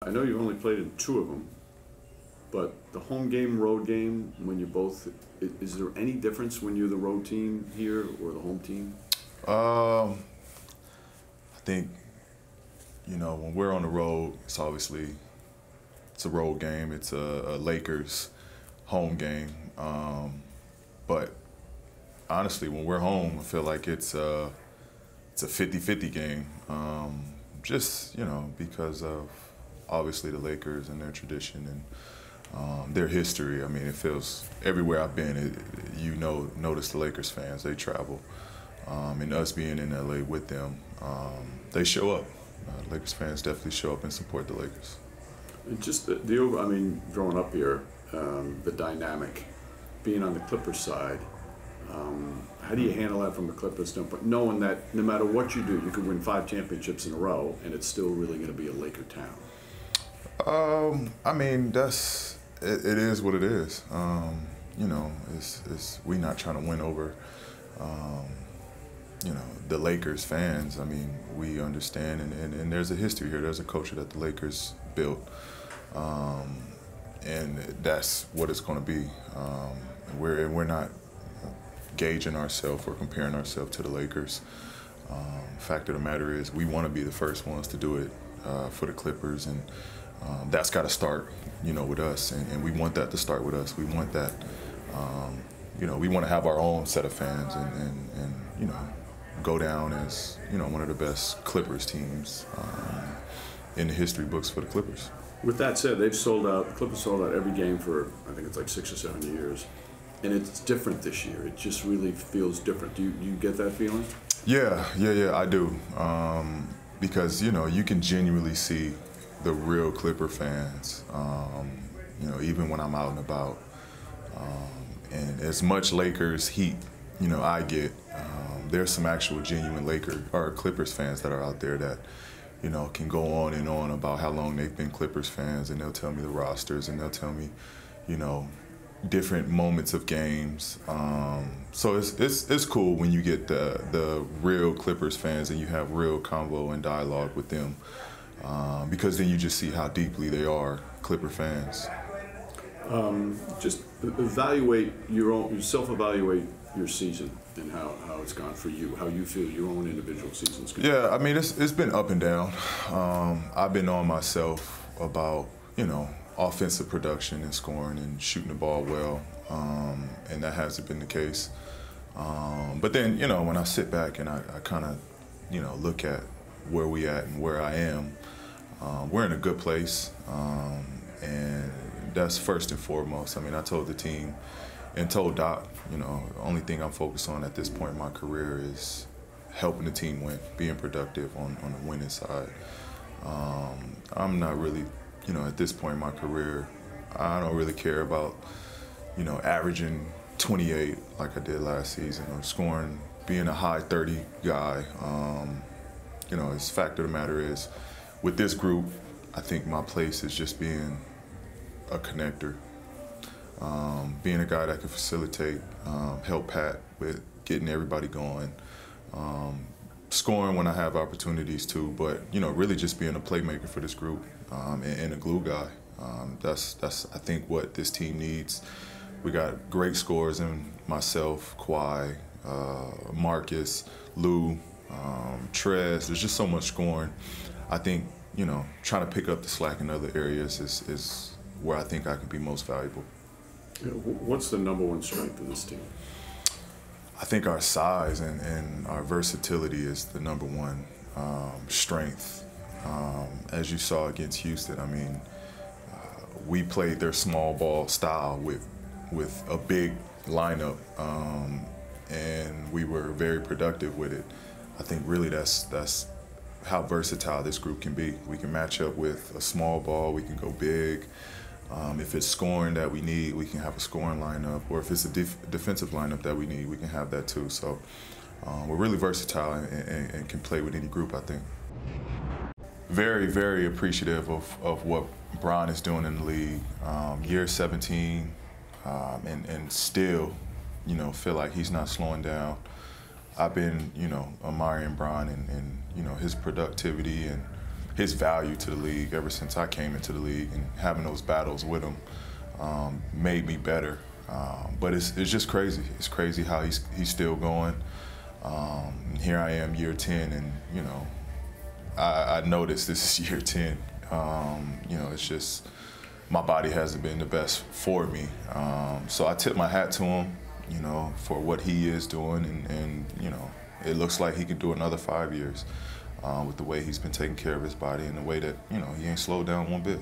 I know you've only played in two of them, but the home game, road game, when you both, is there any difference when you're the road team here or the home team? I think, when we're on the road, it's a road game. It's a Lakers home game. But honestly, when we're home, I feel like it's a 50-50 game. Because of obviously the Lakers and their tradition and their history. I mean, it feels everywhere I've been. Notice the Lakers fans. They travel, and us being in LA with them, they show up. Lakers fans definitely show up and support the Lakers. Just growing up here, the dynamic, being on the Clippers side. How do you handle that from a Clippers standpoint, knowing that no matter what you do, you could win 5 championships in a row, and it's still really going to be a Laker town? It is what it is. We not trying to win over, the Lakers fans. I mean, we understand, and there's a history here. There's a culture that the Lakers built, and that's what it's going to be. We're not gauging ourselves or comparing ourselves to the Lakers. Fact of the matter is, we want to be the first ones to do it for the Clippers, and that's got to start, with us, and we want that to start with us. We want that, we want to have our own set of fans and go down as, one of the best Clippers teams in the history books for the Clippers. With that said, the Clippers sold out every game for, I think it's like 6 or 7 years. And it's different this year. It just really feels different. Do you get that feeling? Yeah, I do. Because, you can genuinely see the real Clipper fans, even when I'm out and about. And as much Lakers heat, I get, there's some actual genuine Clippers fans that are out there that, can go on and on about how long they've been Clippers fans, and they'll tell me the rosters, and they'll tell me, different moments of games. So it's cool when you get the real Clippers fans and you have real convo and dialogue with them, because then you just see how deeply they are Clipper fans. Just self-evaluate your season and how it's gone for you, how you feel your own individual season's gone. Yeah, I mean, it's been up and down. I've been on myself about, offensive production and scoring and shooting the ball well, and that hasn't been the case. But then, when I sit back and I kind of, look at where we at and where I am, we're in a good place, and that's first and foremost. I mean, I told the team and told Doc, the only thing I'm focused on at this point in my career is helping the team win, being productive on the winning side. I'm not really, at this point in my career, I don't really care about, averaging 28 like I did last season or scoring, being a high 30 guy. It's fact of the matter is, with this group, I think my place is just being a connector, being a guy that can facilitate, help Pat with getting everybody going, scoring when I have opportunities to, but really just being a playmaker for this group, and a glue guy. That's I think what this team needs. We got great scorers in myself, Kawhi, Marcus, Lou, Trez. There's just so much scoring. I think trying to pick up the slack in other areas is where I think I can be most valuable. What's the number one strength of this team? I think our size and our versatility is the number one strength. As you saw against Houston, I mean, we played their small ball style with a big lineup, and we were very productive with it. I think really that's how versatile this group can be. We can match up with a small ball, we can go big. If it's scoring that we need, we can have a scoring lineup, or if it's a defensive lineup that we need, we can have that too. So we're really versatile and can play with any group, I think. Very, very appreciative of what Bron is doing in the league. Year 17, and still, feel like he's not slowing down. I've been, admiring Bron and his productivity and his value to the league ever since I came into the league, and having those battles with him made me better. But it's just crazy. It's crazy how he's still going. Here I am, year 10, and you know, I noticed this is year 10. You know, it's just my body hasn't been the best for me. So I tip my hat to him, you know, for what he is doing, and you know, it looks like he could do another 5 years with the way he's been taking care of his body and the way that, you know, he ain't slowed down one bit.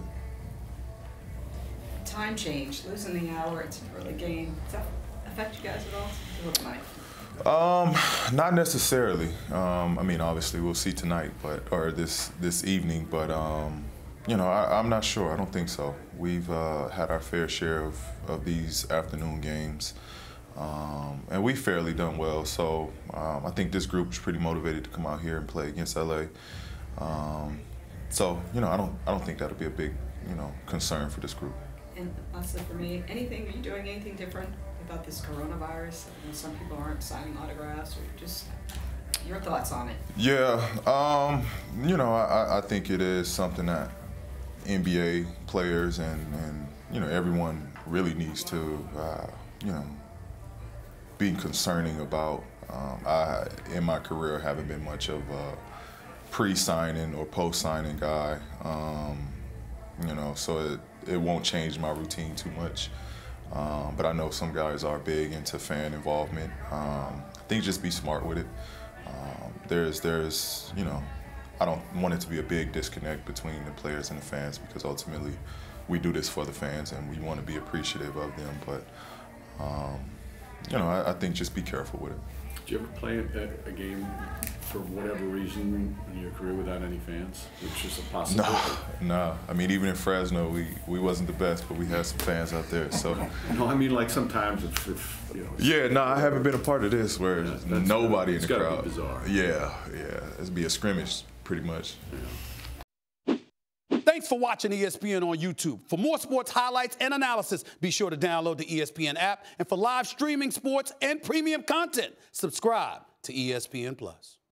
Time change, losing the hour, it's an early game. Does that affect you guys at all? What might? Not necessarily. I mean, obviously we'll see tonight, or this evening, but you know, I'm not sure. I don't think so. We've had our fair share of these afternoon games, and we've fairly done well. So I think this group's pretty motivated to come out here and play against LA. So you know, I don't think that'll be a big, you know, concern for this group. And lastly for me, are you doing anything different about this coronavirus? I know some people aren't signing autographs, or just your thoughts on it? Yeah, you know, I think it is something that NBA players and you know, everyone really needs to you know, be concerning about. I, in my career, haven't been much of a pre-signing or post-signing guy. You know, so it won't change my routine too much. But I know some guys are big into fan involvement. I think just be smart with it. There's, you know, I don't want it to be a big disconnect between the players and the fans, because ultimately we do this for the fans and we want to be appreciative of them. But, you know, I think just be careful with it. Did you ever play a game for whatever reason in your career without any fans? Which is a possibility. No. I mean, even in Fresno, we wasn't the best, but we had some fans out there. So. No, I mean, like sometimes if you know. Yeah, no, I haven't been a part of this where nobody in the crowd. It's gotta be bizarre. Yeah, it'd be a scrimmage pretty much. Yeah. Thanks for watching ESPN on YouTube. For more sports highlights and analysis, be sure to download the ESPN app. And for live streaming sports and premium content, subscribe to ESPN+.